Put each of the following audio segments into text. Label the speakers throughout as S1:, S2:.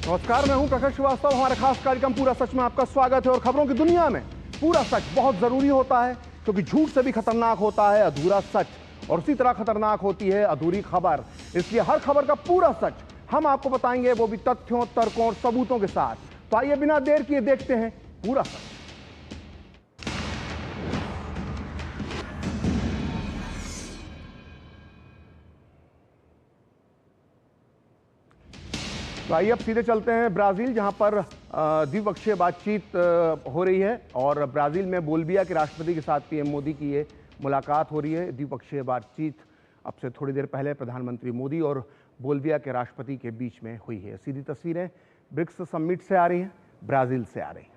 S1: नमस्कार, मैं हूं प्रकाश श्रीवास्तव। हमारे खास कार्यक्रम पूरा सच में आपका स्वागत है। और खबरों की दुनिया में पूरा सच बहुत जरूरी होता है, क्योंकि झूठ से भी खतरनाक होता है अधूरा सच, और उसी तरह खतरनाक होती है अधूरी खबर। इसलिए हर खबर का पूरा सच हम आपको बताएंगे, वो भी तथ्यों, तर्कों और सबूतों के साथ। तो आइए बिना देर किए देखते हैं पूरा सच। तो आइए अब सीधे चलते हैं ब्राजील, जहां पर द्विपक्षीय बातचीत हो रही है। और ब्राजील में बोल्विया के राष्ट्रपति के साथ पीएम मोदी की ये मुलाकात हो रही है। द्विपक्षीय बातचीत अब से थोड़ी देर पहले प्रधानमंत्री मोदी और बोल्विया के राष्ट्रपति के बीच में हुई है। सीधी तस्वीरें ब्रिक्स समिट से आ रही हैं, ब्राजील से आ रही हैं।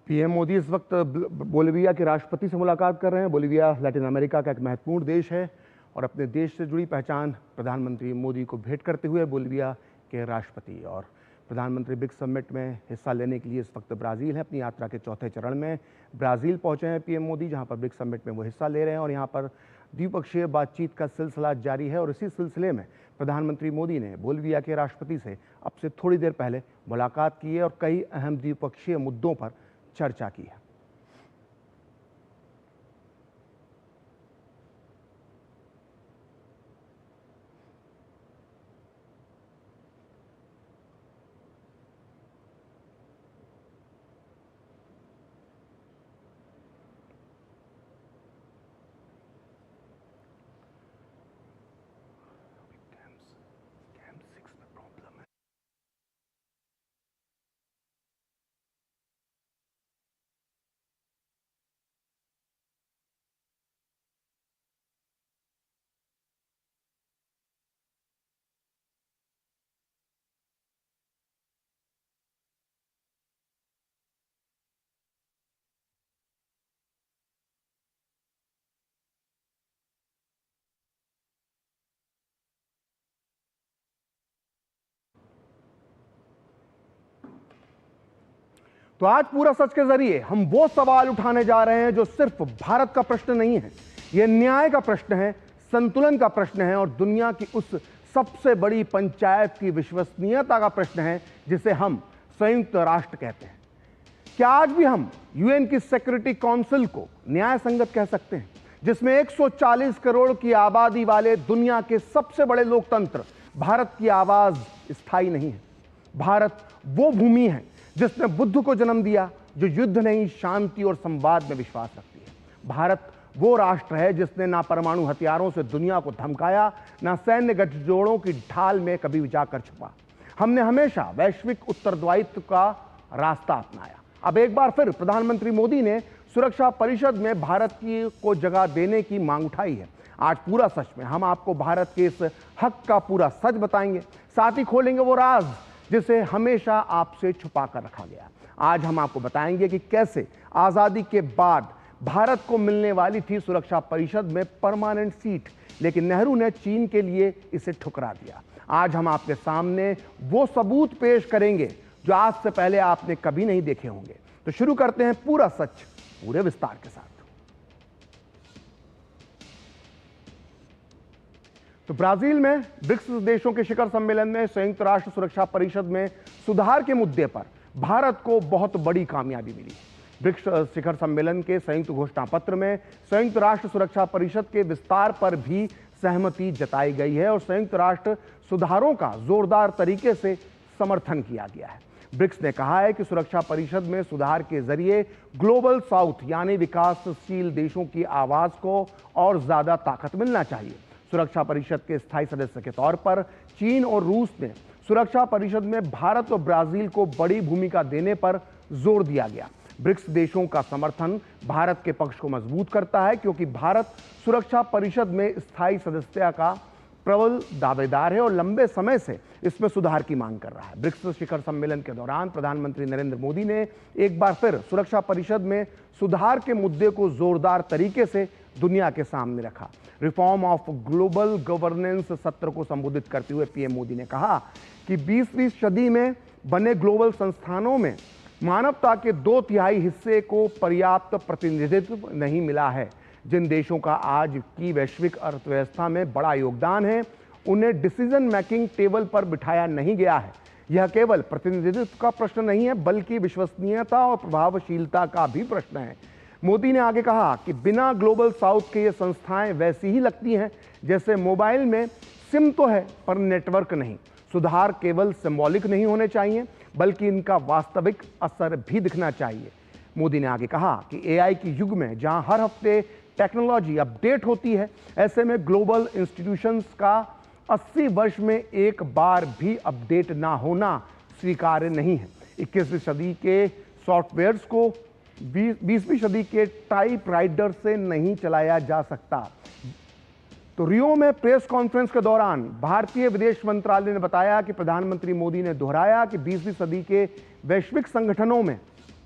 S1: पीएम मोदी इस वक्त बोलिविया के राष्ट्रपति से मुलाकात कर रहे हैं। बोलिविया लैटिन अमेरिका का एक महत्वपूर्ण देश है, और अपने देश से जुड़ी पहचान प्रधानमंत्री मोदी को भेंट करते हुए बोलिविया के राष्ट्रपति और प्रधानमंत्री ब्रिक्स समिट में हिस्सा लेने के लिए इस वक्त ब्राज़ील है। अपनी यात्रा के चौथे चरण में ब्राज़ील पहुंचे हैं पीएम मोदी, जहां पर ब्रिक्स समिट में वो हिस्सा ले रहे हैं। और यहां पर द्विपक्षीय बातचीत का सिलसिला जारी है, और इसी सिलसिले में प्रधानमंत्री मोदी ने बोलिविया के राष्ट्रपति से अब से थोड़ी देर पहले मुलाकात की है और कई अहम द्विपक्षीय मुद्दों पर चर्चा की है। तो आज पूरा सच के जरिए हम वो सवाल उठाने जा रहे हैं जो सिर्फ भारत का प्रश्न नहीं है, यह न्याय का प्रश्न है, संतुलन का प्रश्न है, और दुनिया की उस सबसे बड़ी पंचायत की विश्वसनीयता का प्रश्न है जिसे हम संयुक्त राष्ट्र कहते हैं। क्या आज भी हम यूएन की सिक्योरिटी काउंसिल को न्याय संगत कह सकते हैं, जिसमें 140 करोड़ की आबादी वाले दुनिया के सबसे बड़े लोकतंत्र भारत की आवाज स्थायी नहीं है? भारत वो भूमि है जिसने बुद्ध को जन्म दिया, जो युद्ध नहीं शांति और संवाद में विश्वास रखती है। भारत वो राष्ट्र है जिसने ना परमाणु हथियारों से दुनिया को धमकाया, ना सैन्य गठजोड़ों की ढाल में कभी जाकर छुपा। हमने हमेशा वैश्विक उत्तरदायित्व का रास्ता अपनाया। अब एक बार फिर प्रधानमंत्री मोदी ने सुरक्षा परिषद में भारत को जगह देने की मांग उठाई है। आज पूरा सच में हम आपको भारत के इस हक का पूरा सच बताएंगे, साथ ही खोलेंगे वो राज जिसे हमेशा आपसे छुपा कर रखा गया। आज हम आपको बताएंगे कि कैसे आजादी के बाद भारत को मिलने वाली थी सुरक्षा परिषद में परमानेंट सीट, लेकिन नेहरू ने चीन के लिए इसे ठुकरा दिया। आज हम आपके सामने वो सबूत पेश करेंगे जो आज से पहले आपने कभी नहीं देखे होंगे। तो शुरू करते हैं पूरा सच पूरे विस्तार के साथ। तो ब्राजील में ब्रिक्स देशों के शिखर सम्मेलन में संयुक्त राष्ट्र सुरक्षा परिषद में सुधार के मुद्दे पर भारत को बहुत बड़ी कामयाबी मिली। ब्रिक्स शिखर सम्मेलन के संयुक्त घोषणा पत्र में संयुक्त राष्ट्र सुरक्षा परिषद के विस्तार पर भी सहमति जताई गई है, और संयुक्त राष्ट्र सुधारों का जोरदार तरीके से समर्थन किया गया है। ब्रिक्स ने कहा है कि सुरक्षा परिषद में सुधार के जरिए ग्लोबल साउथ यानी विकासशील देशों की आवाज को और ज्यादा ताकत मिलना चाहिए। सुरक्षा परिषद के स्थायी सदस्य के तौर पर चीन और रूस ने सुरक्षा परिषद में भारत और ब्राजील को बड़ी भूमिका देने पर जोर दिया गया। ब्रिक्स देशों का समर्थन भारत के पक्ष को मजबूत करता है, क्योंकि भारत सुरक्षा परिषद में स्थायी सदस्यता का प्रबल दावेदार है और लंबे समय से इसमें सुधार की मांग कर रहा है। ब्रिक्स शिखर सम्मेलन के दौरान प्रधानमंत्री नरेंद्र मोदी ने एक बार फिर सुरक्षा परिषद में सुधार के मुद्दे को जोरदार तरीके से दुनिया के सामने रखा। रिफॉर्म ऑफ ग्लोबल गवर्नेंस सत्र को संबोधित करते हुए पीएम मोदी ने कहा कि 20वीं सदी में बने ग्लोबल संस्थानों में मानवता के 2/3 हिस्से को पर्याप्त प्रतिनिधित्व नहीं मिला है। जिन देशों का आज की वैश्विक अर्थव्यवस्था में बड़ा योगदान है, उन्हें डिसीजन मेकिंग टेबल पर बिठाया नहीं गया है। यह केवल प्रतिनिधित्व का प्रश्न नहीं है, बल्कि विश्वसनीयता और प्रभावशीलता का भी प्रश्न है। मोदी ने आगे कहा कि बिना ग्लोबल साउथ के ये संस्थाएं वैसी ही लगती हैं जैसे मोबाइल में सिम तो है पर नेटवर्क नहीं। सुधार केवल सिंबॉलिक नहीं होने चाहिए, बल्कि इनका वास्तविक असर भी दिखना चाहिए। मोदी ने आगे कहा कि एआई के युग में जहां हर हफ्ते टेक्नोलॉजी अपडेट होती है, ऐसे में ग्लोबल इंस्टीट्यूशंस का 80 वर्ष में एक बार भी अपडेट ना होना स्वीकार्य नहीं है। 21वीं सदी के सॉफ्टवेयर्स को 20वीं सदी के टाइपराइटर से नहीं चलाया जा सकता। तो रियो में प्रेस कॉन्फ्रेंस के दौरान भारतीय विदेश मंत्रालय ने बताया कि प्रधानमंत्री मोदी ने दोहराया कि 20वीं सदी के वैश्विक संगठनों में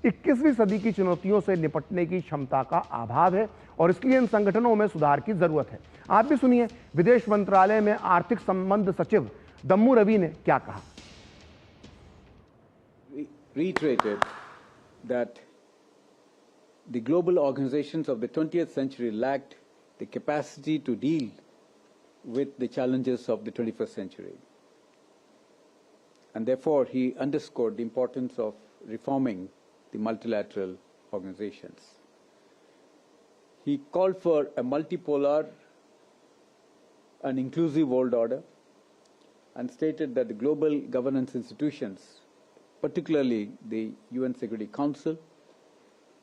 S1: 21वीं सदी की चुनौतियों से निपटने की क्षमता का अभाव है और इसलिए इन संगठनों में सुधार की जरूरत है। आप भी सुनिए विदेश मंत्रालय में आर्थिक संबंध सचिव दम्मू रवि ने क्या कहा।
S2: Reiterated that the global organizations of the 20th century lacked the capacity to deal with the challenges of the 21st century. And therefore, he underscored the importance of reforming the multilateral organizations. He called for a multipolar and inclusive world order and stated that the global governance institutions, particularly the UN Security Council,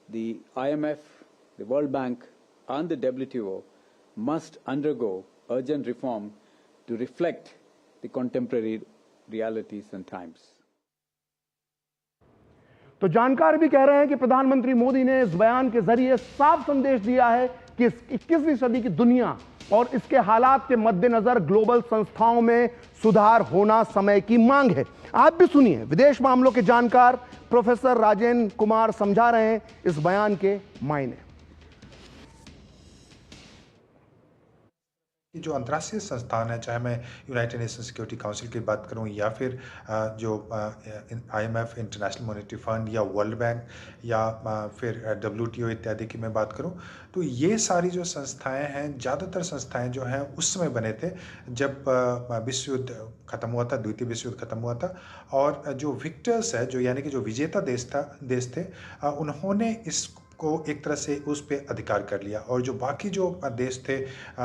S2: the IMF, the World Bank, and the WTO must undergo urgent reform to reflect the contemporary realities and times.
S1: तो जानकार भी कह रहे हैं कि प्रधानमंत्री मोदी ने इस बयान के जरिए साफ संदेश दिया है कि 21वीं सदी की दुनिया और इसके हालात के मद्देनजर ग्लोबल संस्थाओं में सुधार होना समय की मांग है। आप भी सुनिए विदेश मामलों के जानकार प्रोफेसर राजेंद्र कुमार समझा रहे हैं इस बयान के मायने।
S3: जो अंतर्राष्ट्रीय संस्थान है, चाहे मैं यूनाइटेड नेशन सिक्योरिटी काउंसिल की बात करूं या फिर जो IMF इंटरनेशनल मॉनेटरी फंड या वर्ल्ड बैंक या फिर WTO इत्यादि की मैं बात करूं, तो ये सारी जो संस्थाएं हैं, ज़्यादातर संस्थाएं जो हैं उस समय बने थे जब विश्व युद्ध खत्म हुआ था, द्वितीय विश्व युद्ध खत्म हुआ था। और जो विक्टर्स है, जो यानी कि जो विजेता देश थे, उन्होंने इस को एक तरह से उस पर अधिकार कर लिया। और जो बाकी जो देश थे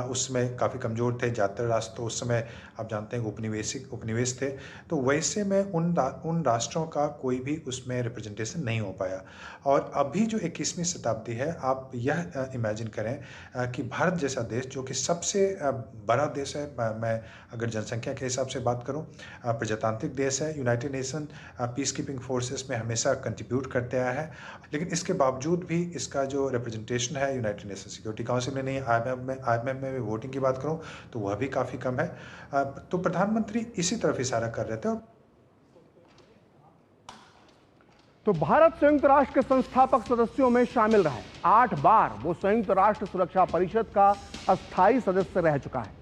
S3: उसमें काफ़ी कमज़ोर थे, ज़्यादातर राष्ट्र तो उस समय आप जानते हैं उपनिवेश थे, तो वैसे में उन राष्ट्रों का कोई भी उसमें रिप्रेजेंटेशन नहीं हो पाया। और अभी जो 21वीं शताब्दी है, आप यह इमेजिन करें कि भारत जैसा देश जो कि सबसे बड़ा देश है, मैं अगर जनसंख्या के हिसाब से बात करूं, प्रजातांत्रिक देश है, United nation peace keeping forces में हमेशा कंट्रीब्यूट करते आया है, लेकिन इसके बावजूद भी इसका जो रिप्रेजेंटेशन है यूनाइटेड नेशन सिक्योरिटी काउंसिल में नहीं, IMF में भी वोटिंग की बात करूं तो वह भी काफ़ी कम है। तो प्रधानमंत्री इसी तरफ इशारा कर रहे थे।
S1: तो भारत संयुक्त राष्ट्र के संस्थापक सदस्यों में शामिल रहा है। 8 बार वो संयुक्त राष्ट्र सुरक्षा परिषद का अस्थायी सदस्य रह चुका है।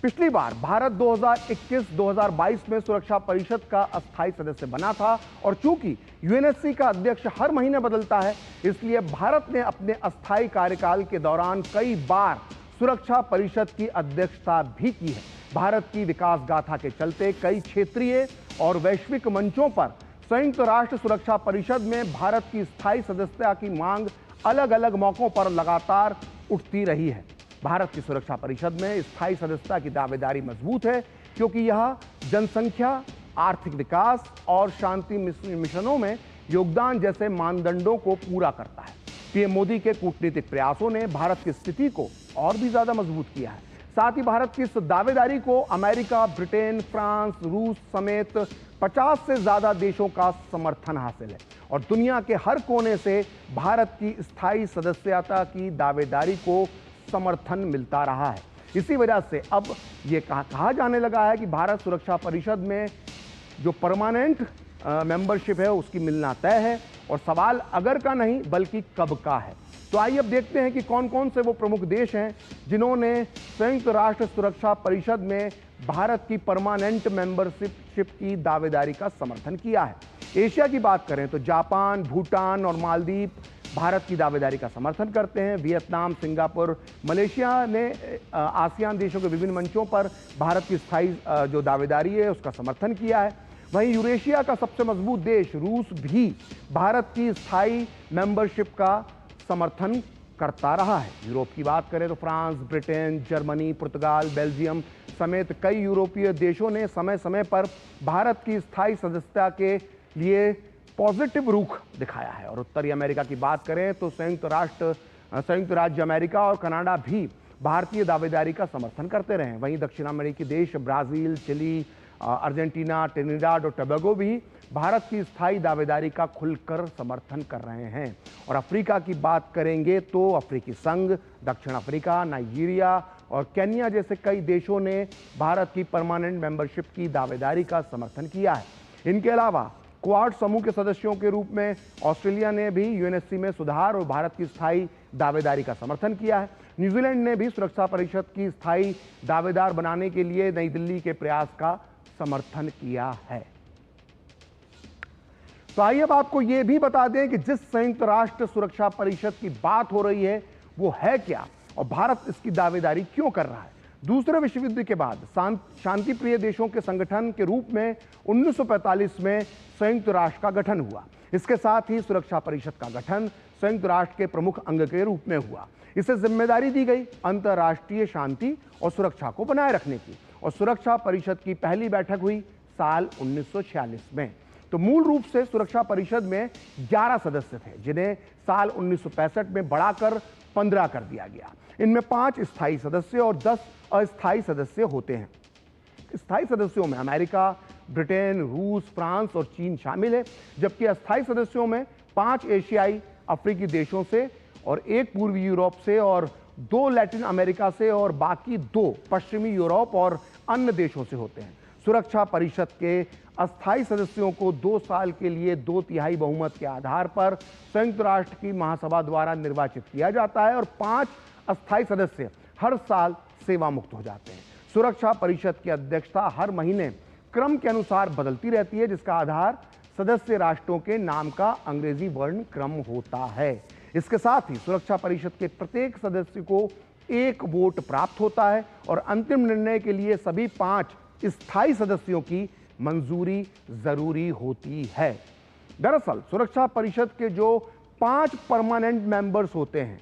S1: पिछली बार भारत 2021-2022 में सुरक्षा परिषद का अस्थायी सदस्य बना था और चूंकि UNSC का अध्यक्ष हर महीने बदलता है, इसलिए भारत ने अपने अस्थायी कार्यकाल के दौरान कई बार सुरक्षा परिषद की अध्यक्षता भी की है। भारत की विकास गाथा के चलते कई क्षेत्रीय और वैश्विक मंचों पर संयुक्त राष्ट्र सुरक्षा परिषद में भारत की स्थायी सदस्यता की मांग अलग अलग मौकों पर लगातार उठती रही है। भारत की सुरक्षा परिषद में स्थायी सदस्यता की दावेदारी मजबूत है क्योंकि यह जनसंख्या, आर्थिक विकास और शांति मिशनों में योगदान जैसे मानदंडों को पूरा करता है। पीएम मोदी के कूटनीतिक प्रयासों ने भारत की स्थिति को और भी ज्यादा मजबूत किया है। साथ ही भारत की इस दावेदारी को अमेरिका, ब्रिटेन, फ्रांस, रूस समेत 50 से ज्यादा देशों का समर्थन हासिल है। और दुनिया के हर कोने से भारत की स्थायी सदस्यता की दावेदारी को समर्थन मिलता रहा है। इसी वजह से अब ये कहा जाने लगा है कि भारत सुरक्षा परिषद में जो परमानेंट मेंबरशिप है उसकी मिलना तय है, और सवाल अगर का नहीं बल्कि कब का है। तो आइए अब देखते हैं कि कौन कौन से वो प्रमुख देश हैं जिन्होंने संयुक्त राष्ट्र सुरक्षा परिषद में भारत की परमानेंट मेंबरशिप की दावेदारी का समर्थन किया है। एशिया की बात करें तो जापान, भूटान और मालदीव भारत की दावेदारी का समर्थन करते हैं। वियतनाम, सिंगापुर, मलेशिया ने आसियान देशों के विभिन्न मंचों पर भारत की स्थायी जो दावेदारी है उसका समर्थन किया है। वहीं यूरेशिया का सबसे मजबूत देश रूस भी भारत की स्थायी मेंबरशिप का समर्थन करता रहा है। यूरोप की बात करें तो फ्रांस, ब्रिटेन, जर्मनी, पुर्तगाल, बेल्जियम समेत कई यूरोपीय देशों ने समय समय पर भारत की स्थायी सदस्यता के लिए पॉजिटिव रुख दिखाया है। और उत्तरी अमेरिका की बात करें तो संयुक्त राज्य अमेरिका और कनाडा भी भारतीय दावेदारी का समर्थन करते रहे। वहीं दक्षिण अमेरिकी देश ब्राजील, चिली, अर्जेंटीना, ट्रिनिडाड और टोबैगो भी भारत की स्थायी दावेदारी का खुलकर समर्थन कर रहे हैं। और अफ्रीका की बात करेंगे तो अफ्रीकी संघ, दक्षिण अफ्रीका, नाइजीरिया और केन्या जैसे कई देशों ने भारत की परमानेंट मेंबरशिप की दावेदारी का समर्थन किया है। इनके अलावा क्वाड समूह के सदस्यों के रूप में ऑस्ट्रेलिया ने भी यूएनएससी में सुधार और भारत की स्थायी दावेदारी का समर्थन किया है। न्यूजीलैंड ने भी सुरक्षा परिषद की स्थायी दावेदार बनाने के लिए नई दिल्ली के प्रयास का समर्थन किया है। तो आइए अब आपको यह भी बता दें कि जिस संयुक्त राष्ट्र सुरक्षा परिषद की बात हो रही है वो है क्या और भारत इसकी दावेदारी क्यों कर रहा है। दूसरे विश्व युद्ध के बाद शांति प्रिय देशों के संगठन के रूप में 1945 में संयुक्त राष्ट्र का गठन हुआ। इसके साथ ही सुरक्षा परिषद का गठन संयुक्त राष्ट्र के प्रमुख अंग के रूप में हुआ। इसे जिम्मेदारी दी गई अंतर्राष्ट्रीय शांति और सुरक्षा को बनाए रखने की, और सुरक्षा परिषद की पहली बैठक हुई साल 1946 में। तो मूल रूप से सुरक्षा परिषद में 11 सदस्य थे, जिन्हें साल 1965 में बढ़ाकर 15 कर दिया गया। इनमें 5 स्थायी सदस्य और 10 अस्थायी सदस्य होते हैं। स्थायी सदस्यों में अमेरिका, ब्रिटेन, रूस, फ्रांस और चीन शामिल है, जबकि अस्थायी सदस्यों में 5 एशियाई अफ्रीकी देशों से और 1 पूर्वी यूरोप से और 2 लैटिन अमेरिका से और बाकी 2 पश्चिमी यूरोप और अन्य देशों से होते हैं। सुरक्षा परिषद के अस्थायी सदस्यों को 2 साल के लिए 2/3 बहुमत के आधार पर संयुक्त राष्ट्र की महासभा द्वारा निर्वाचित किया जाता है और 5 अस्थायी सदस्य हर साल सेवा मुक्त हो जाते हैं। सुरक्षा परिषद की अध्यक्षता हर महीने क्रम के अनुसार बदलती रहती है, जिसका आधार सदस्य राष्ट्रों के नाम का अंग्रेजी वर्ण क्रम होता है। इसके साथ ही सुरक्षा परिषद के प्रत्येक सदस्य को 1 वोट प्राप्त होता है और अंतिम निर्णय के लिए सभी 5 स्थायी सदस्यों की मंजूरी जरूरी होती है। दरअसल सुरक्षा परिषद के जो 5 परमानेंट मेंबर्स होते हैं,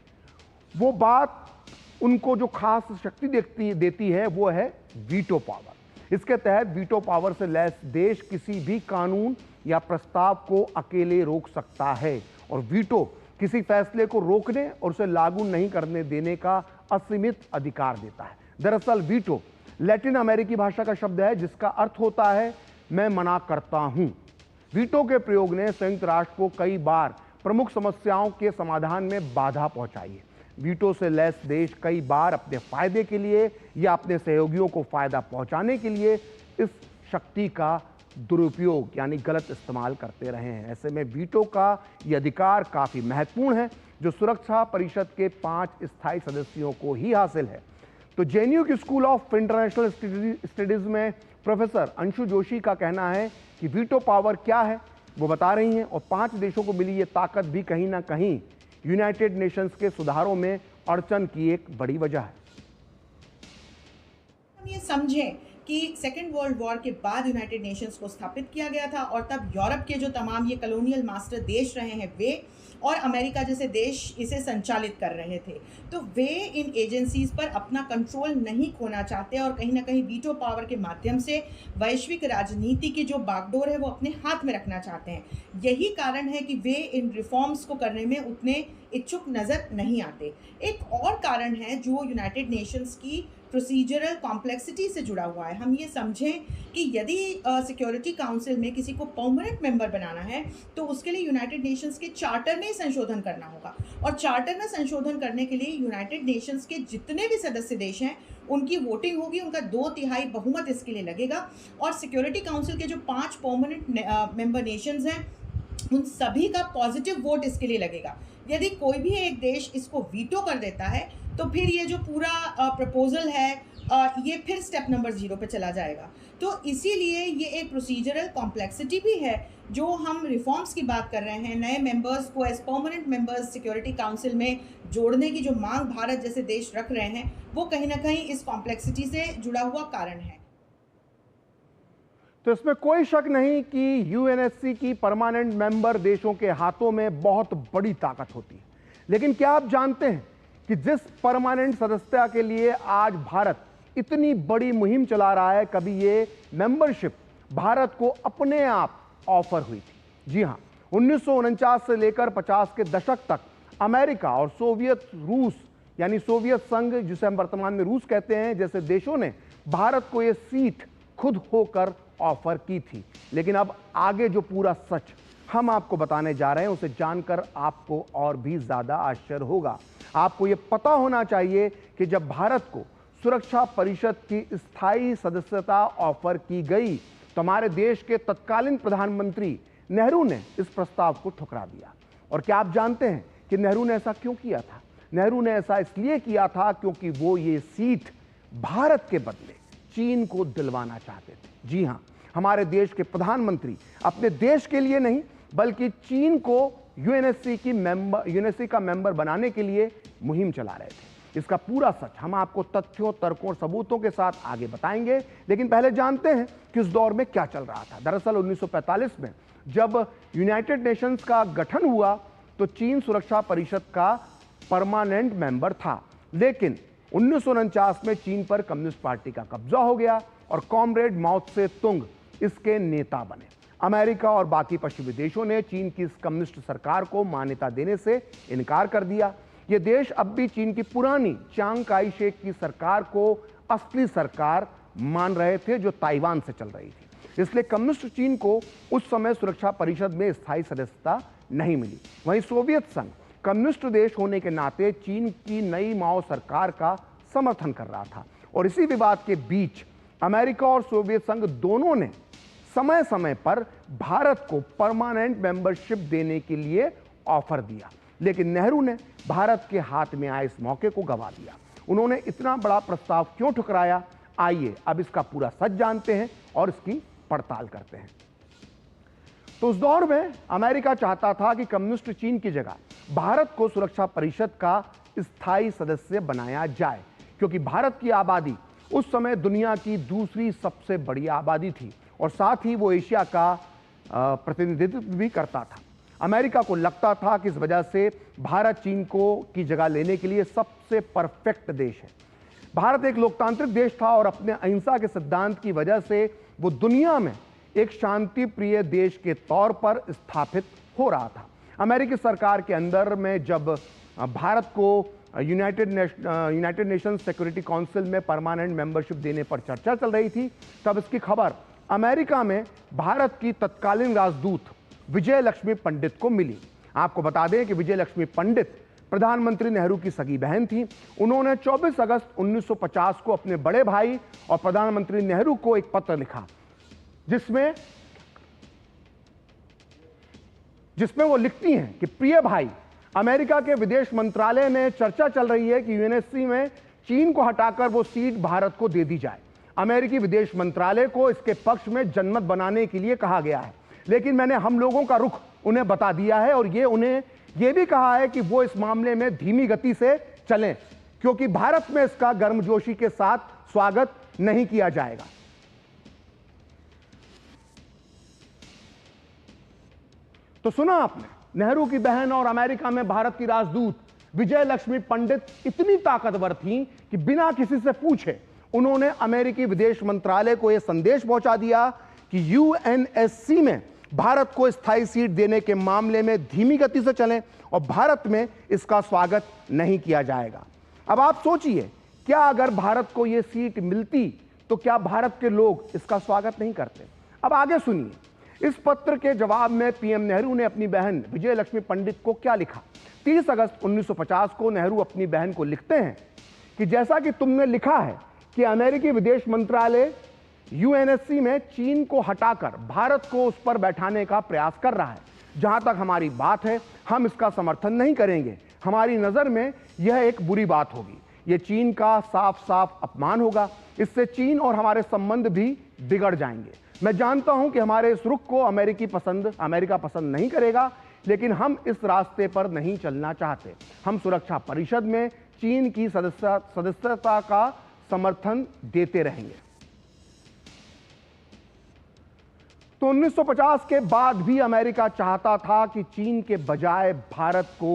S1: वो बात उनको जो खास शक्ति देती है वो है वीटो पावर। इसके तहत वीटो पावर से लैस देश किसी भी कानून या प्रस्ताव को अकेले रोक सकता है, और वीटो किसी फैसले को रोकने और उसे लागू नहीं करने देने का असीमित अधिकार देता है। दरअसल वीटो लैटिन अमेरिकी भाषा का शब्द है जिसका अर्थ होता है मैं मना करता हूं। वीटो के प्रयोग ने संयुक्त राष्ट्र को कई बार प्रमुख समस्याओं के समाधान में बाधा पहुंचाई है। वीटो से लैस देश कई बार अपने फायदे के लिए या अपने सहयोगियों को फायदा पहुंचाने के लिए इस शक्ति का दुरुपयोग यानी गलत इस्तेमाल करते रहे हैं। ऐसे में वीटो का यह अधिकार काफी महत्वपूर्ण है, जो सुरक्षा परिषद के 5 स्थायी सदस्यों को ही हासिल है। तो जेएनयू की स्कूल ऑफ इंटरनेशनल स्टडीज में प्रोफेसर अंशु जोशी का कहना है कि वीटो पावर क्या है वो बता रही हैं, और 5 देशों को मिली ये ताकत भी कहीं ना कहीं यूनाइटेड नेशंस के सुधारों में अड़चन की एक बड़ी वजह है।
S4: हम ये समझें कि सेकेंड वर्ल्ड वॉर के बाद यूनाइटेड नेशंस को स्थापित किया गया था, और तब यूरोप के जो तमाम ये कॉलोनियल मास्टर देश रहे हैं वे और अमेरिका जैसे देश इसे संचालित कर रहे थे। तो वे इन एजेंसीज पर अपना कंट्रोल नहीं खोना चाहते और कहीं ना कहीं वीटो पावर के माध्यम से वैश्विक राजनीति की जो बागडोर है वो अपने हाथ में रखना चाहते हैं। यही कारण है कि वे इन रिफॉर्म्स को करने में उतने इच्छुक नज़र नहीं आते। एक और कारण है जो यूनाइटेड नेशंस की प्रोसीजरल कॉम्प्लेक्सिटी से जुड़ा हुआ है। हम ये समझें कि यदि सिक्योरिटी काउंसिल में किसी को परमानेंट मेंबर बनाना है तो उसके लिए यूनाइटेड नेशंस के चार्टर में संशोधन करना होगा, और चार्टर में संशोधन करने के लिए यूनाइटेड नेशंस के जितने भी सदस्य देश हैं उनकी वोटिंग होगी, उनका 2/3 बहुमत इसके लिए लगेगा, और सिक्योरिटी काउंसिल के जो 5 परमानेंट मेंबर नेशंस हैं उन सभी का पॉजिटिव वोट इसके लिए लगेगा। यदि कोई भी एक देश इसको वीटो कर देता है तो फिर ये जो पूरा प्रपोजल है ये फिर स्टेप नंबर 0 पे चला जाएगा। तो इसीलिए ये एक प्रोसीजरल कॉम्प्लेक्सिटी भी है। जो हम रिफॉर्म्स की बात कर रहे हैं, नए मेंबर्स को as permanent members security council में जोड़ने की जो मांग भारत जैसे देश रख रहे हैं, वो कहीं ना कहीं इस कॉम्प्लेक्सिटी से जुड़ा हुआ कारण है।
S1: तो इसमें कोई शक नहीं कि यूएनएससी की परमानेंट मेंबर देशों के हाथों में बहुत बड़ी ताकत होती है। लेकिन क्या आप जानते हैं कि जिस परमानेंट सदस्यता के लिए आज भारत इतनी बड़ी मुहिम चला रहा है, कभी ये मेंबरशिप भारत को अपने आप ऑफर हुई थी। जी हां, 1949 से लेकर 50 के दशक तक अमेरिका और सोवियत रूस यानी सोवियत संघ, जिसे हम वर्तमान में रूस कहते हैं, जैसे देशों ने भारत को ये सीट खुद होकर ऑफर की थी। लेकिन अब आगे जो पूरा सच हम आपको बताने जा रहे हैं उसे जानकर आपको और भी ज्यादा आश्चर्य होगा। आपको यह पता होना चाहिए कि जब भारत को सुरक्षा परिषद की स्थायी सदस्यता ऑफर की गई तो हमारे देश के तत्कालीन प्रधानमंत्री नेहरू ने इस प्रस्ताव को ठुकरा दिया। और क्या आप जानते हैं कि नेहरू ने ऐसा क्यों किया था? नेहरू ने ऐसा इसलिए किया था क्योंकि वो ये सीट भारत के बदले चीन को दिलवाना चाहते थे। जी हां, हमारे देश के प्रधानमंत्री अपने देश के लिए नहीं बल्कि चीन को यूएनएससी का मेंबर बनाने के लिए मुहिम चला रहे थे। इसका पूरा सच हम आपको तथ्यों, तर्कों और सबूतों के साथ आगे बताएंगे। लेकिन पहले जानते हैं कि उस दौर में क्या चल रहा था। दरअसल 1945 में जब यूनाइटेड नेशंस का गठन हुआ तो चीन सुरक्षा परिषद का परमानेंट मेंबर था। लेकिन 1949 में चीन पर कम्युनिस्ट पार्टी का कब्जा हो गया और कॉमरेड माओ त्से तुंग इसके नेता बने। अमेरिका और बाकी पश्चिमी देशों ने चीन की इस कम्युनिस्ट सरकार को मान्यता देने से इनकार कर दिया। ये देश अब भी चीन की पुरानी चांग काई शेक की सरकार को असली सरकार मान रहे थे जो ताइवान से चल रही थी। इसलिए कम्युनिस्ट चीन को उस समय सुरक्षा परिषद में स्थायी सदस्यता नहीं मिली। वहीं सोवियत संघ कम्युनिस्ट देश होने के नाते चीन की नई माओ सरकार का समर्थन कर रहा था। और इसी विवाद के बीच अमेरिका और सोवियत संघ दोनों ने समय समय पर भारत को परमानेंट मेंबरशिप देने के लिए ऑफर दिया। लेकिन नेहरू ने भारत के हाथ में आए इस मौके को गंवा दिया। उन्होंने इतना बड़ा प्रस्ताव क्यों ठुकराया, आइए अब इसका पूरा सच जानते हैं और इसकी पड़ताल करते हैं। तो उस दौर में अमेरिका चाहता था कि कम्युनिस्ट चीन की जगह भारत को सुरक्षा परिषद का स्थायी सदस्य बनाया जाए, क्योंकि भारत की आबादी उस समय दुनिया की दूसरी सबसे बड़ी आबादी थी और साथ ही वो एशिया का प्रतिनिधित्व भी करता था। अमेरिका को लगता था कि इस वजह से भारत चीन को की जगह लेने के लिए सबसे परफेक्ट देश है। भारत एक लोकतांत्रिक देश था और अपने अहिंसा के सिद्धांत की वजह से वो दुनिया में एक शांति प्रिय देश के तौर पर स्थापित हो रहा था। अमेरिकी सरकार के अंदर में जब भारत को यूनाइटेड नेशंस सिक्योरिटी काउंसिल में परमानेंट मेंबरशिप देने पर चर्चा चल रही थी, तब इसकी खबर अमेरिका में भारत की तत्कालीन राजदूत विजय लक्ष्मी पंडित को मिली। आपको बता दें कि विजय लक्ष्मी पंडित प्रधानमंत्री नेहरू की सगी बहन थी। उन्होंने 24 अगस्त 1950 को अपने बड़े भाई और प्रधानमंत्री नेहरू को एक पत्र लिखा जिसमें वो लिखती हैं कि प्रिय भाई, अमेरिका के विदेश मंत्रालय में चर्चा चल रही है कि यूएनएससी में चीन को हटाकर वो सीट भारत को दे दी जाए। अमेरिकी विदेश मंत्रालय को इसके पक्ष में जनमत बनाने के लिए कहा गया है, लेकिन मैंने हम लोगों का रुख उन्हें बता दिया है और ये उन्हें यह भी कहा है कि वो इस मामले में धीमी गति से चलें, क्योंकि भारत में इसका गर्मजोशी के साथ स्वागत नहीं किया जाएगा। तो सुना आपने नेहरू की बहन और अमेरिका में भारत की राजदूत विजय लक्ष्मी पंडित इतनी ताकतवर थीं कि बिना किसी से पूछे उन्होंने अमेरिकी विदेश मंत्रालय को यह संदेश पहुंचा दिया कि यूएनएससी में भारत को स्थायी सीट देने के मामले में धीमी गति से चलें और भारत में इसका स्वागत नहीं किया जाएगा। अब आप सोचिए, क्या अगर भारत को यह सीट मिलती तो क्या भारत के लोग इसका स्वागत नहीं करते? अब आगे सुनिए। इस पत्र के जवाब में पीएम नेहरू ने अपनी बहन विजय लक्ष्मी पंडित को क्या लिखा। 30 अगस्त 1950 को नेहरू अपनी बहन को लिखते हैं कि जैसा कि तुमने लिखा है कि अमेरिकी विदेश मंत्रालय यूएनएससी में चीन को हटाकर भारत को उस पर बैठाने का प्रयास कर रहा है। जहां तक हमारी बात है, हम इसका समर्थन नहीं करेंगे। हमारी नजर में यह एक बुरी बात होगी। यह चीन का साफ साफ अपमान होगा। इससे चीन और हमारे संबंध भी बिगड़ जाएंगे। मैं जानता हूं कि हमारे इस रुख को अमेरिका पसंद नहीं करेगा, लेकिन हम इस रास्ते पर नहीं चलना चाहते। हम सुरक्षा परिषद में चीन की सदस्यता का समर्थन देते रहेंगे। तो 1950 के बाद भी अमेरिका चाहता था कि चीन के बजाय भारत को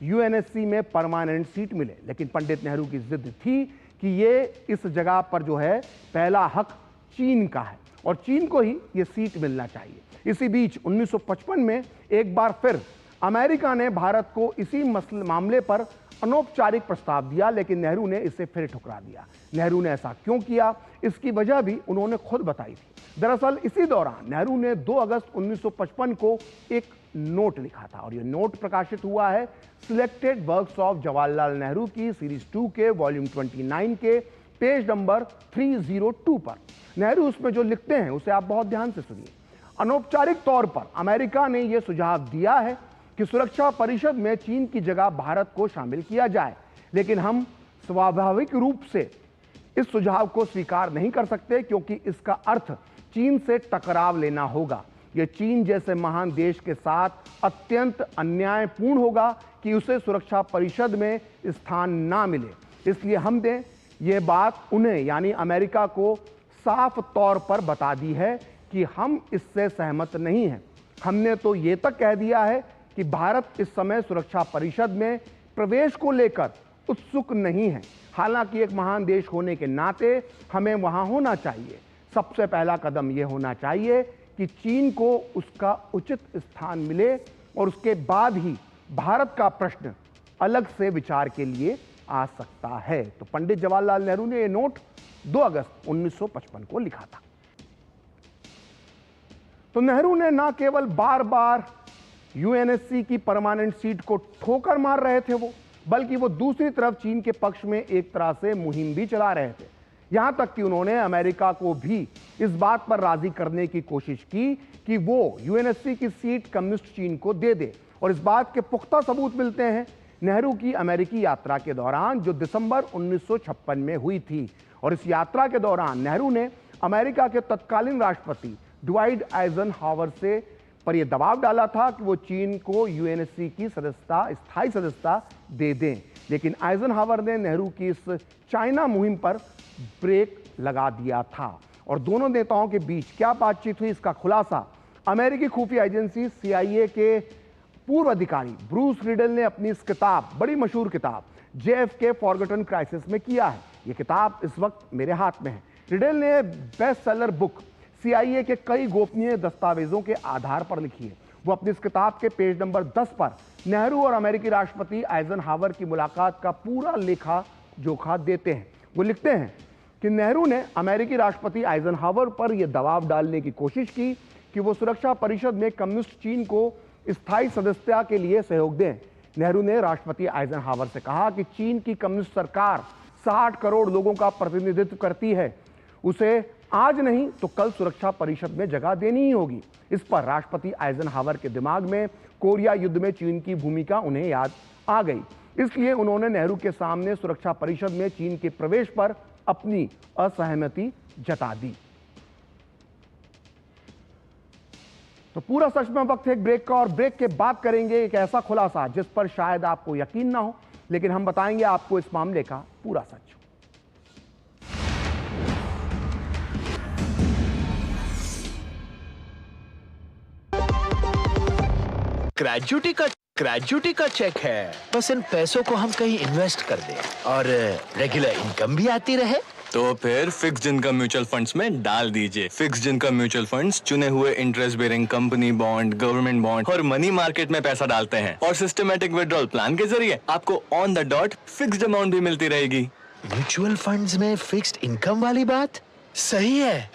S1: यूएनएससी में परमानेंट सीट मिले, लेकिन पंडित नेहरू की जिद थी कि ये इस जगह पर जो है पहला हक चीन का है और चीन को ही ये सीट मिलना चाहिए। इसी बीच 1955 में एक बार फिर अमेरिका ने भारत को इसी मामले पर अनौपचारिक प्रस्ताव दिया, लेकिन नेहरू ने इसे फिर ठुकरा दिया। नेहरू ने ऐसा क्यों किया, इसकी वजह भी उन्होंने खुद बताई थी। दरअसल इसी दौरान नेहरू ने 2 अगस्त 1955 को एक नोट लिखा था और यह नोट प्रकाशित हुआ है selected works of Jawaharlal Nehru की सीरीज 2 के वॉल्यूम 29 के पेज नंबर 302 पर। नेहरू उसमें जो लिखते हैं उसे आप बहुत ध्यान से सुनिए। अनौपचारिक तौर पर अमेरिका ने यह सुझाव दिया है कि सुरक्षा परिषद में चीन की जगह भारत को शामिल किया जाए, लेकिन हम स्वाभाविक रूप से इस सुझाव को स्वीकार नहीं कर सकते, क्योंकि इसका अर्थ चीन से टकराव लेना होगा। यह चीन जैसे महान देश के साथ अत्यंत अन्यायपूर्ण होगा कि उसे सुरक्षा परिषद में स्थान ना मिले। इसलिए हमने ये बात उन्हें यानी अमेरिका को साफ तौर पर बता दी है कि हम इससे सहमत नहीं हैं। हमने तो ये तक कह दिया है कि भारत इस समय सुरक्षा परिषद में प्रवेश को लेकर उत्सुक नहीं है। हालांकि एक महान देश होने के नाते हमें वहां होना चाहिए। सबसे पहला कदम यह होना चाहिए कि चीन को उसका उचित स्थान मिले और उसके बाद ही भारत का प्रश्न अलग से विचार के लिए आ सकता है। तो पंडित जवाहरलाल नेहरू ने यह नोट 2 अगस्त 1955 को लिखा था। तो नेहरू ने ना केवल बार बार यूएनएससी की परमानेंट सीट को ठोकर मार रहे थे बल्कि वो दूसरी तरफ चीन के पक्ष में एक तरह से मुहिम भी चला रहे थे। यहां तक कि उन्होंने अमेरिका को भी इस बात पर राजी करने की कोशिश की कि वो यूएनएससी की सीट कम्युनिस्ट चीन को दे दे। और इस बात के पुख्ता सबूत मिलते हैं नेहरू की अमेरिकी यात्रा के दौरान, जो दिसंबर 1956 में हुई थी। और इस यात्रा के दौरान नेहरू ने अमेरिका के तत्कालीन राष्ट्रपति ड्वाइट आइजनहावर से पर यह दबाव डाला था कि वो चीन को यूएनएससी की स्थायी सदस्यता दे दें, लेकिन आइजनहावर ने नेहरू की इस चाइना मुहिम पर ब्रेक लगा दिया था। और दोनों नेताओं के बीच क्या बातचीत हुई, इसका खुलासा अमेरिकी खुफिया एजेंसी CIA के पूर्व अधिकारी ब्रूस रिडल ने अपनी इस किताब, बड़ी मशहूर किताब JFK फॉरगॉटन क्राइसिस में किया है। यह किताब इस वक्त मेरे हाथ में है। रिडल ने बेस्ट सेलर बुक CIA के कई गोपनीय दस्तावेजों के आधार पर लिखी है। वो अपनी इस किताब के पेज नंबर 10 पर नेहरू और अमेरिकी राष्ट्रपति आइजनहावर की मुलाकात का पूरा लेखा जोखा देते हैं। वो लिखते हैं कि नेहरू ने अमेरिकी राष्ट्रपति आइजनहावर पर यह दबाव डालने की कोशिश की कि वो सुरक्षा परिषद में कम्युनिस्ट चीन को स्थायी सदस्यता के लिए सहयोग दें। नेहरू ने राष्ट्रपति आइजनहावर से कहा कि चीन की कम्युनिस्ट सरकार 60 करोड़ लोगों का प्रतिनिधित्व करती है, उसे आज नहीं तो कल सुरक्षा परिषद में जगह देनी ही होगी। इस पर राष्ट्रपति आइजनहावर के दिमाग में कोरिया युद्ध में चीन की भूमिका उन्हें याद आ गई। इसलिए उन्होंने नेहरू के सामने सुरक्षा परिषद में चीन के प्रवेश पर अपनी असहमति जता दी। तो पूरा सच में वक्त है एक ब्रेक का, और ब्रेक के बाद करेंगे एक ऐसा खुलासा जिस पर शायद आपको यकीन ना हो, लेकिन हम बताएंगे आपको इस मामले का पूरा सच।
S5: ग्रेजुटी का चेक है। बस इन पैसों को हम कहीं इन्वेस्ट कर दें और रेगुलर इनकम भी आती रहे।
S6: तो फिर फिक्स्ड इनकम म्यूचुअल फंड्स में डाल दीजिए। फिक्स्ड इनकम म्यूचुअल फंड्स चुने हुए interest bearing company bond, government bond और मनी मार्केट में पैसा डालते हैं और सिस्टमैटिक विड्रॉल प्लान के जरिए आपको on the dot fixed amount भी मिलती रहेगी।
S5: म्यूचुअल फंड्स में फिक्स्ड इनकम वाली बात सही है।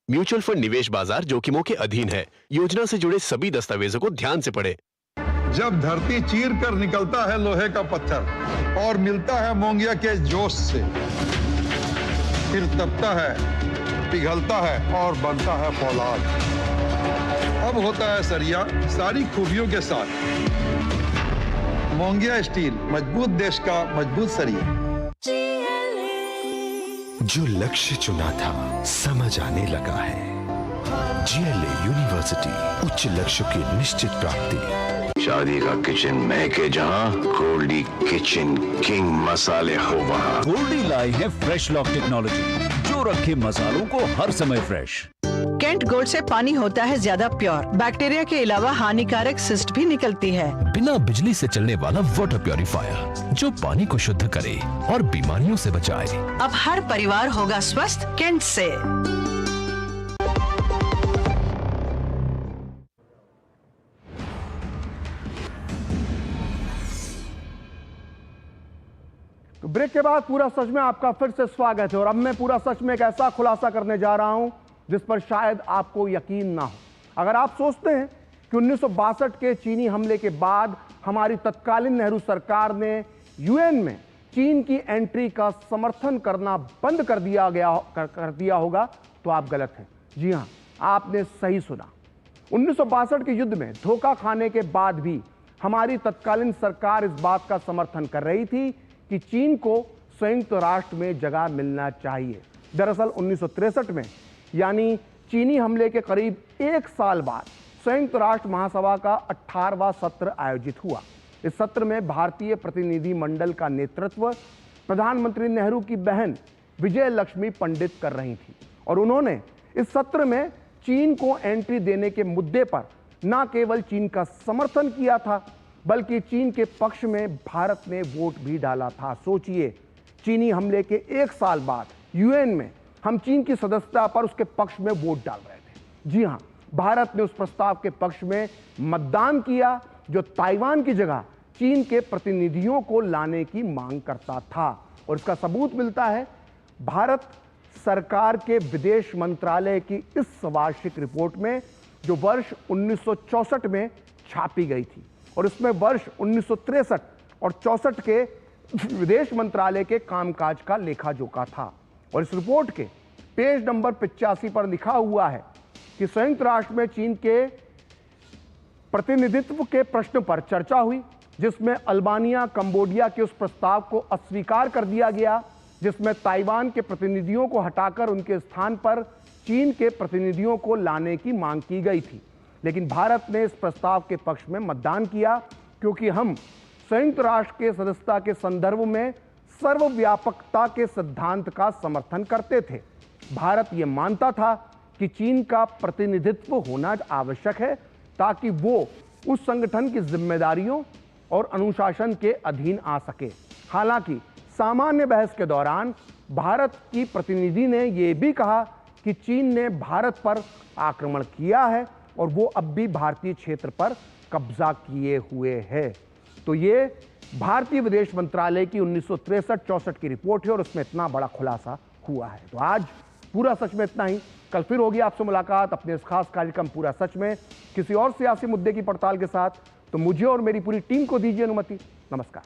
S7: म्यूचुअल फंड निवेश बाजार जोखिमों के अधीन है। योजना से जुड़े सभी दस्तावेजों को ध्यान से पढ़ें।
S8: जब धरती चीर कर निकलता है लोहे का पत्थर और मिलता है मोंगिया के जोश से, फिर तपता है, पिघलता है और बनता है फौलाद। अब होता है सरिया सारी खूबियों के साथ। मोंगिया स्टील, मजबूत देश का मजबूत सरिया।
S9: जो लक्ष्य चुना था समझ आने लगा है। GLA यूनिवर्सिटी, उच्च लक्ष्य की निश्चित प्राप्ति।
S10: शादी का किचन महके जहां, गोल्डी किचन किंग मसाले हो वहां।
S11: गोल्डी लाई है फ्रेश लॉक टेक्नोलॉजी जो रखे मसालों को हर समय फ्रेश।
S12: कैंट गोल्ड से पानी होता है ज्यादा प्योर। बैक्टीरिया के अलावा हानिकारक सिस्ट भी निकलती है।
S9: बिना बिजली से चलने वाला वाटर प्योरीफायर जो पानी को शुद्ध करे और बीमारियों से बचाए।
S12: अब हर परिवार होगा स्वस्थ कैंट से।
S1: तो ब्रेक के बाद पूरा सच में आपका फिर से स्वागत है और अब मैं पूरा सच में एक ऐसा खुलासा करने जा रहा हूं जिस पर शायद आपको यकीन ना हो। अगर आप सोचते हैं कि 1962 के चीनी हमले के बाद हमारी तत्कालीन नेहरू सरकार ने यूएन में चीन की एंट्री का समर्थन करना बंद कर दिया होगा तो आप गलत हैं। जी हां, आपने सही सुना। 1962 के युद्ध में धोखा खाने के बाद भी हमारी तत्कालीन सरकार इस बात का समर्थन कर रही थी कि चीन को संयुक्त राष्ट्र में जगह मिलना चाहिए। दरअसल 1963 में यानी चीनी हमले के करीब एक साल बाद संयुक्त राष्ट्र महासभा का 18वां सत्र आयोजित हुआ। इस सत्र में भारतीय प्रतिनिधि मंडल का नेतृत्व प्रधानमंत्री नेहरू की बहन विजय लक्ष्मी पंडित कर रही थी और उन्होंने इस सत्र में चीन को एंट्री देने के मुद्दे पर न केवल चीन का समर्थन किया था बल्कि चीन के पक्ष में भारत ने वोट भी डाला था। सोचिए, चीनी हमले के एक साल बाद यूएन में हम चीन की सदस्यता पर उसके पक्ष में वोट डाल रहे थे। जी हां, भारत ने उस प्रस्ताव के पक्ष में मतदान किया जो ताइवान की जगह चीन के प्रतिनिधियों को लाने की मांग करता था और इसका सबूत मिलता है भारत सरकार के विदेश मंत्रालय की इस वार्षिक रिपोर्ट में जो वर्ष 1964 में छापी गई थी और इसमें वर्ष 1963 और 64 के विदेश मंत्रालय के कामकाज का लेखा जोखा था। और इस रिपोर्ट के पेज नंबर 85 पर लिखा हुआ है कि संयुक्त राष्ट्र में चीन के प्रतिनिधित्व के प्रश्न पर चर्चा हुई जिसमें अल्बानिया कंबोडिया के उस प्रस्ताव को अस्वीकार कर दिया गया जिसमें ताइवान के प्रतिनिधियों को हटाकर उनके स्थान पर चीन के प्रतिनिधियों को लाने की मांग की गई थी। लेकिन भारत ने इस प्रस्ताव के पक्ष में मतदान किया क्योंकि हम संयुक्त राष्ट्र के सदस्यता के संदर्भ में सर्वव्यापकता के सिद्धांत का समर्थन करते थे। भारत यह मानता था कि चीन का प्रतिनिधित्व होना आवश्यक है ताकि वो उस संगठन की जिम्मेदारियों और अनुशासन के अधीन आ सके। हालांकि सामान्य बहस के दौरान भारत की प्रतिनिधि ने यह भी कहा कि चीन ने भारत पर आक्रमण किया है और वो अब भी भारतीय क्षेत्र पर कब्जा किए हुए है। तो ये भारतीय विदेश मंत्रालय की 1963-64 की रिपोर्ट है और उसमें इतना बड़ा खुलासा हुआ है। तो आज पूरा सच में इतना ही। कल फिर होगी आपसे मुलाकात अपने इस खास कार्यक्रम पूरा सच में किसी और सियासी मुद्दे की पड़ताल के साथ। तो मुझे और मेरी पूरी टीम को दीजिए अनुमति। नमस्कार।